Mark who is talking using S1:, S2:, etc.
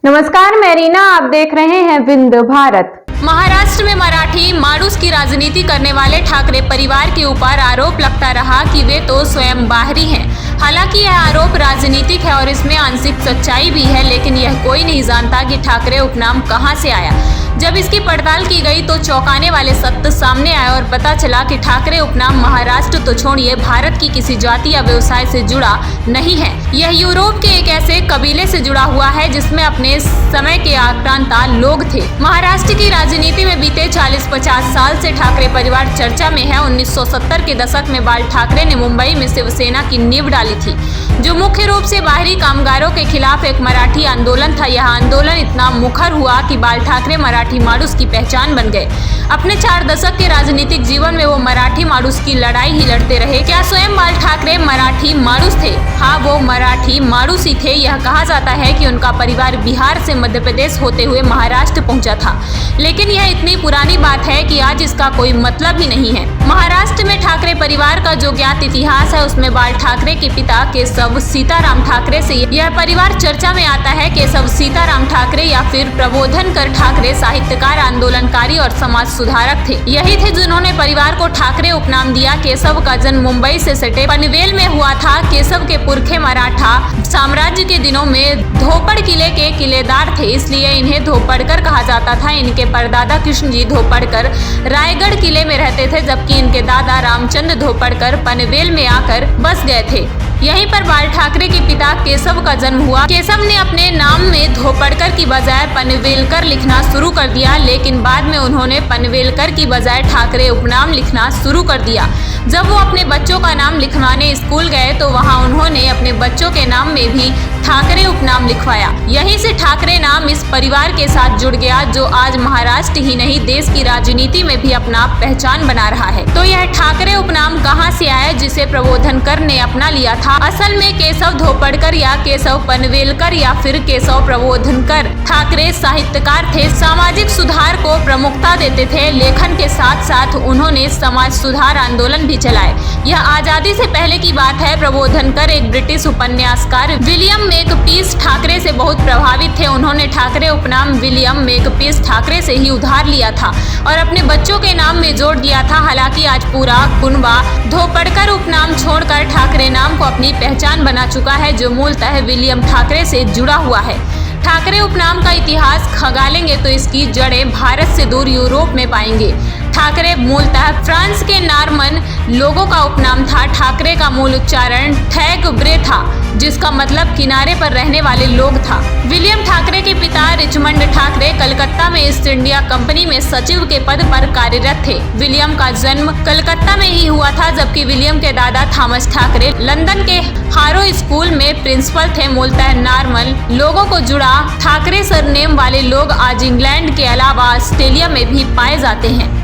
S1: नमस्कार, मैं रीना, आप देख रहे हैं विंध्य भारत।
S2: महाराष्ट्र में मराठी माणूस की राजनीति करने वाले ठाकरे परिवार के ऊपर आरोप लगता रहा कि वे तो स्वयं बाहरी हैं। हालांकि यह आरोप राजनीतिक है और इसमें आंशिक सच्चाई भी है, लेकिन यह कोई नहीं जानता कि ठाकरे उपनाम कहां से आया। जब इसकी पड़ताल की गई तो चौंकाने वाले सत्य सामने आए और पता चला कि ठाकरे उपनाम महाराष्ट्र तो छोड़िए, भारत की किसी जाति या व्यवसाय से जुड़ा नहीं है। यह यूरोप के एक ऐसे कबीले से जुड़ा हुआ है जिसमें अपने समय के आक्रांता लोग थे। महाराष्ट्र की राजनीति में बीते 40-50 साल से ठाकरे परिवार चर्चा में है। 1970 के दशक में बाल ठाकरे ने मुंबई में शिवसेना की नींव डाली थी, जो मुख्य रूप से बाहरी कामगारों के खिलाफ एक मराठी आंदोलन था। यह आंदोलन इतना मुखर हुआ कि बाल ठाकरे मराठी माणूस की पहचान बन गए। अपने 4 दशक के राजनीतिक जीवन में वो मराठी माणूस की लड़ाई ही लड़ते रहे। क्या स्वयं बाल ठाकरे मराठी माणूस थे? हाँ, वो मराठी माणूस ही थे। यह कहा जाता है कि उनका परिवार बिहार से मध्य प्रदेश होते हुए महाराष्ट्र पहुंचा था, लेकिन यह इतनी पुरानी बात है कि आज इसका कोई मतलब ही नहीं है। महाराष्ट्र में ठाकरे परिवार का जो ज्ञात इतिहास है, उसमें बाल ठाकरे के पिता केशव सीताराम ठाकरे से यह परिवार चर्चा में आता है। केशव सीताराम ठाकरे या फिर प्रबोधनकर ठाकरे साहित्यकार, आंदोलनकारी और समाज सुधारक थे। यही थे जिन्होंने परिवार को ठाकरे उपनाम दिया। केशव का जन्म मुंबई से सटे पनवेल में हुआ था। केशव के पुरखे मराठा साम्राज्य के दिनों में धोपड़ किले के किलेदार थे, इसलिए इन्हें धोपड़कर कहा जाता था। इनके परदादा कृष्णजी धोपड़कर रायगढ़ किले में रहते थे, जबकि इनके दादा रामचंद्र धोपड़कर पनवेल में आकर बस गए थे। यहीं पर बाल ठाकरे के पिता केशव का जन्म हुआ। केशव ने अपने नाम में धोपड़कर की बजाय पनवेलकर लिखना शुरू कर दिया, लेकिन बाद में उन्होंने पनवेलकर की बजाय ठाकरे उपनाम लिखना शुरू कर दिया। जब वो अपने बच्चों का नाम लिखवाने स्कूल गए तो वहां उन्होंने अपने बच्चों के नाम में भी ठाकरे उपनाम लिखवाया। यहीं से ठाकरे नाम इस परिवार के साथ जुड़ गया, जो आज महाराष्ट्र ही नहीं देश की राजनीति में भी अपना पहचान बना रहा है। तो यह ठाकरे उपनाम कहां से आया जिसे प्रबोधनकर ने अपना लिया था? असल में केशव धोपड़कर या केशव पनवेलकर या फिर केशव प्रबोधनकर ठाकरे साहित्यकार थे। सामाजिक सुधार को प्रमुखता देते थे। लेखन के साथ साथ उन्होंने समाज सुधार आंदोलन भी चलाए। यह आजादी से पहले की बात है। प्रबोधनकर एक ब्रिटिश उपन्यासकार विलियम मेकपीस ठाकरे से बहुत प्रभावित थे। उन्होंने ठाकरे उपनाम विलियम मेकपीस ठाकरे से ही उधार लिया था और अपने बच्चों के नाम में जोड़ दिया था। हालांकि आज पूरा कुनबा धोपड़कर उपनाम छोड़कर ठाकरे नाम को अपनी पहचान बना चुका है, जो मूलतः विलियम ठाकरे से जुड़ा हुआ है। ठाकरे उपनाम का इतिहास खंगालेंगे तो इसकी जड़ें भारत से दूर यूरोप में पाएंगे। ठाकरे मूलतः फ्रांस के नॉर्मन लोगों का उपनाम था। ठाकरे का मूल उच्चारण ठैकब्रे था, जिसका मतलब किनारे पर रहने वाले लोग था। विलियम ठाकरे के पिता रिचमंड ठाकरे कलकत्ता में ईस्ट इंडिया कंपनी में सचिव के पद पर कार्यरत थे। विलियम का जन्म कलकत्ता में ही हुआ था, जबकि विलियम के दादा थॉमस ठाकरे लंदन के हारो स्कूल में प्रिंसिपल थे। मूलतः नॉर्मन लोगों को जुड़ा ठाकरे सरनेम वाले लोग आज इंग्लैंड के अलावा ऑस्ट्रेलिया में भी पाए जाते हैं।